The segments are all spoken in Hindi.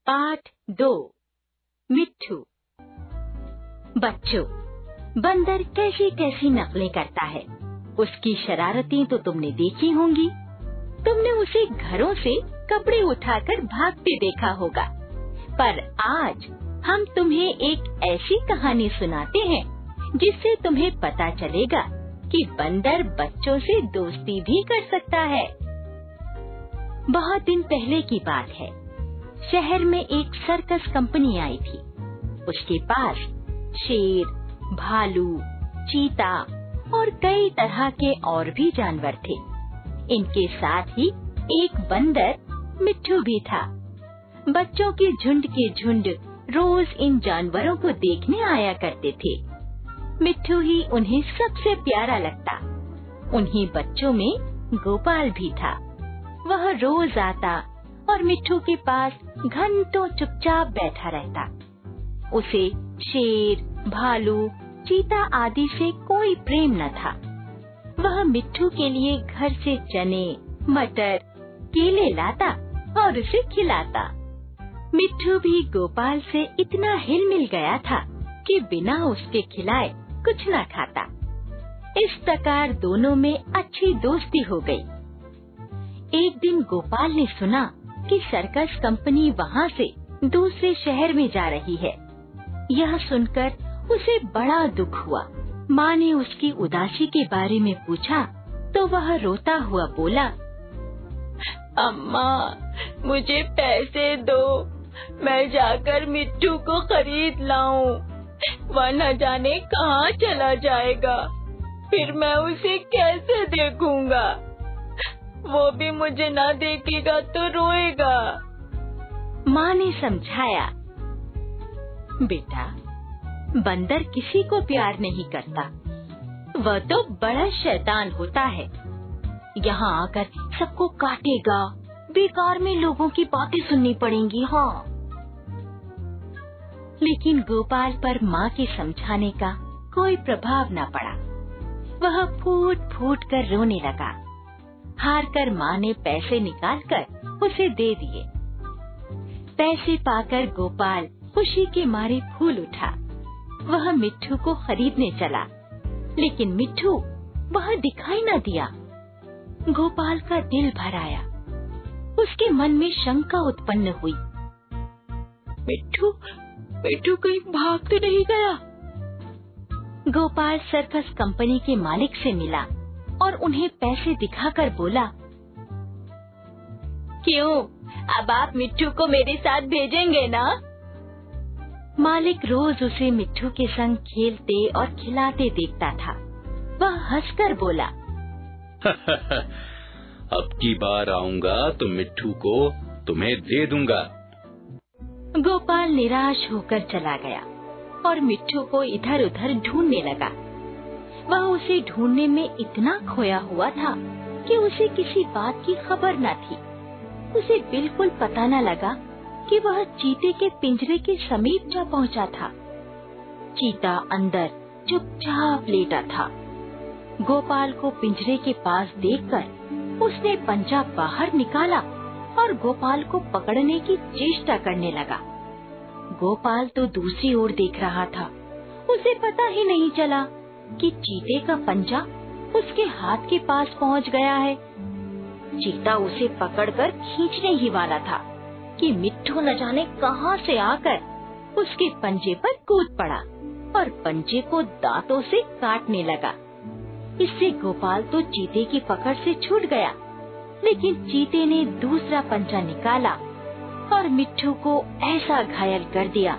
पाठ 2 मिट्ठू। बच्चों, बंदर कैसी कैसी नकलें करता है। उसकी शरारतें तो तुमने देखी होंगी। तुमने उसे घरों से कपड़े उठाकर भागते देखा होगा। पर आज हम तुम्हें एक ऐसी कहानी सुनाते हैं जिससे तुम्हें पता चलेगा कि बंदर बच्चों से दोस्ती भी कर सकता है। बहुत दिन पहले की बात है। शहर में एक सर्कस कंपनी आई थी। उसके पास शेर, भालू, चीता और कई तरह के और भी जानवर थे। इनके साथ ही एक बंदर मिट्ठू भी था। बच्चों के झुंड रोज इन जानवरों को देखने आया करते थे। मिट्ठू ही उन्हें सबसे प्यारा लगता। उन्हीं बच्चों में गोपाल भी था। वह रोज आता और मिट्ठू के पास घंटों चुपचाप बैठा रहता। उसे शेर, भालू, चीता आदि से कोई प्रेम न था। वह मिट्ठू के लिए घर से चने, मटर, केले लाता और उसे खिलाता। मिट्ठू भी गोपाल से इतना हिल मिल गया था कि बिना उसके खिलाए कुछ न खाता। इस प्रकार दोनों में अच्छी दोस्ती हो गई। एक दिन गोपाल ने सुना कि सर्कस कंपनी वहाँ से दूसरे शहर में जा रही है। यह सुनकर उसे बड़ा दुख हुआ। माँ ने उसकी उदासी के बारे में पूछा तो वह रोता हुआ बोला, अम्मा, मुझे पैसे दो, मैं जाकर मिट्ठू को खरीद लाऊं। वह न जाने कहाँ चला जाएगा, फिर मैं उसे कैसे देखूंगा। वो भी मुझे ना देखेगा तो रोएगा। माँ ने समझाया, बेटा, बंदर किसी को प्यार नहीं करता। वह तो बड़ा शैतान होता है। यहाँ आकर सबको काटेगा। बेकार में लोगों की बातें सुननी पड़ेंगी। हाँ। लेकिन गोपाल पर माँ के समझाने का कोई प्रभाव न पड़ा। वह फूट फूट कर रोने लगा। हार कर माँ ने पैसे निकालकर उसे दे दिए। पैसे पाकर गोपाल खुशी के मारे फूल उठा। वह मिट्ठू को खरीदने चला, लेकिन मिट्ठू वह दिखाई न दिया। गोपाल का दिल भर आया। उसके मन में शंका उत्पन्न हुई। मिट्ठू कहीं भाग तो नहीं गया? गोपाल सर्कस कंपनी के मालिक से मिला और उन्हें पैसे दिखाकर बोला, क्यों, अब आप मिट्ठू को मेरे साथ भेजेंगे ना? मालिक रोज उसे मिट्ठू के संग खेलते और खिलाते देखता था। वह हंसकर बोला, अब की बार आऊंगा तो मिट्ठू को तुम्हें दे दूंगा। गोपाल निराश होकर चला गया और मिट्ठू को इधर उधर ढूंढने लगा। वह उसे ढूंढने में इतना खोया हुआ था कि उसे किसी बात की खबर न थी। उसे बिल्कुल पता न लगा कि वह चीते के पिंजरे के समीप जा पहुंचा था। चीता अंदर चुपचाप लेटा था। गोपाल को पिंजरे के पास देखकर उसने पंजा बाहर निकाला और गोपाल को पकड़ने की चेष्टा करने लगा। गोपाल तो दूसरी ओर देख रहा था। उसे पता ही नहीं चला कि चीते का पंजा उसके हाथ के पास पहुंच गया है। चीता उसे पकड़कर खींचने ही वाला था कि मिट्ठू न जाने कहां से आकर उसके पंजे पर कूद पड़ा और पंजे को दांतों से काटने लगा। इससे गोपाल तो चीते की पकड़ से छूट गया, लेकिन चीते ने दूसरा पंजा निकाला और मिट्ठू को ऐसा घायल कर दिया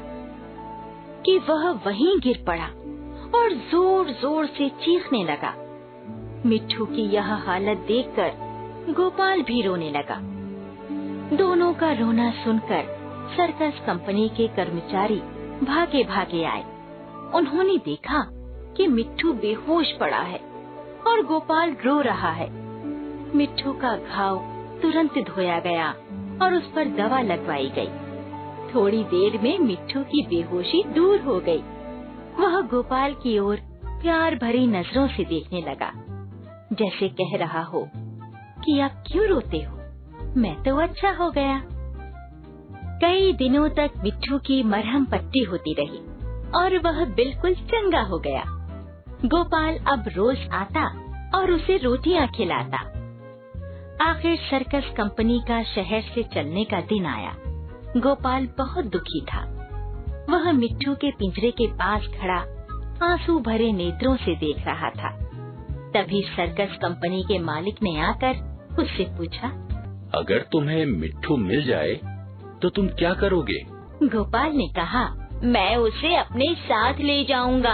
कि वह वहीं गिर पड़ा और जोर जोर से चीखने लगा। मिट्ठू की यह हालत देखकर गोपाल भी रोने लगा। दोनों का रोना सुनकर सर्कस कंपनी के कर्मचारी भागे भागे आए। उन्होंने देखा कि मिट्ठू बेहोश पड़ा है और गोपाल रो रहा है। मिट्ठू का घाव तुरंत धोया गया और उस पर दवा लगवाई गई। थोड़ी देर में मिट्ठू की बेहोशी दूर हो गई। वह गोपाल की ओर प्यार भरी नजरों से देखने लगा, जैसे कह रहा हो कि आप क्यों रोते हो, मैं तो अच्छा हो गया। कई दिनों तक मिट्ठू की मरहम पट्टी होती रही और वह बिल्कुल चंगा हो गया। गोपाल अब रोज आता और उसे रोटियां खिलाता। आखिर सर्कस कंपनी का शहर से चलने का दिन आया। गोपाल बहुत दुखी था। वह मिट्ठू के पिंजरे के पास खड़ा आंसू भरे नेत्रों से देख रहा था। तभी सर्कस कंपनी के मालिक ने आकर उससे पूछा, अगर तुम्हें मिट्ठू मिल जाए तो तुम क्या करोगे? गोपाल ने कहा, मैं उसे अपने साथ ले जाऊंगा,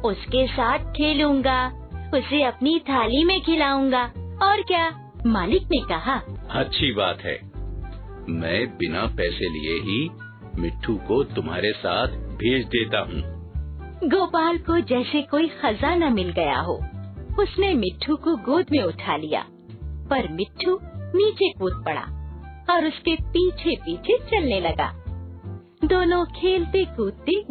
उसके साथ खेलूंगा, उसे अपनी थाली में खिलाऊंगा और क्या। मालिक ने कहा, अच्छी बात है, मैं बिना पैसे लिए ही मिट्ठू को तुम्हारे साथ भेज देता हूँ। गोपाल को जैसे कोई खजाना मिल गया हो। उसने मिट्ठू को गोद में उठा लिया, पर मिट्ठू नीचे कूद पड़ा और उसके पीछे पीछे चलने लगा। दोनों खेलते कूदते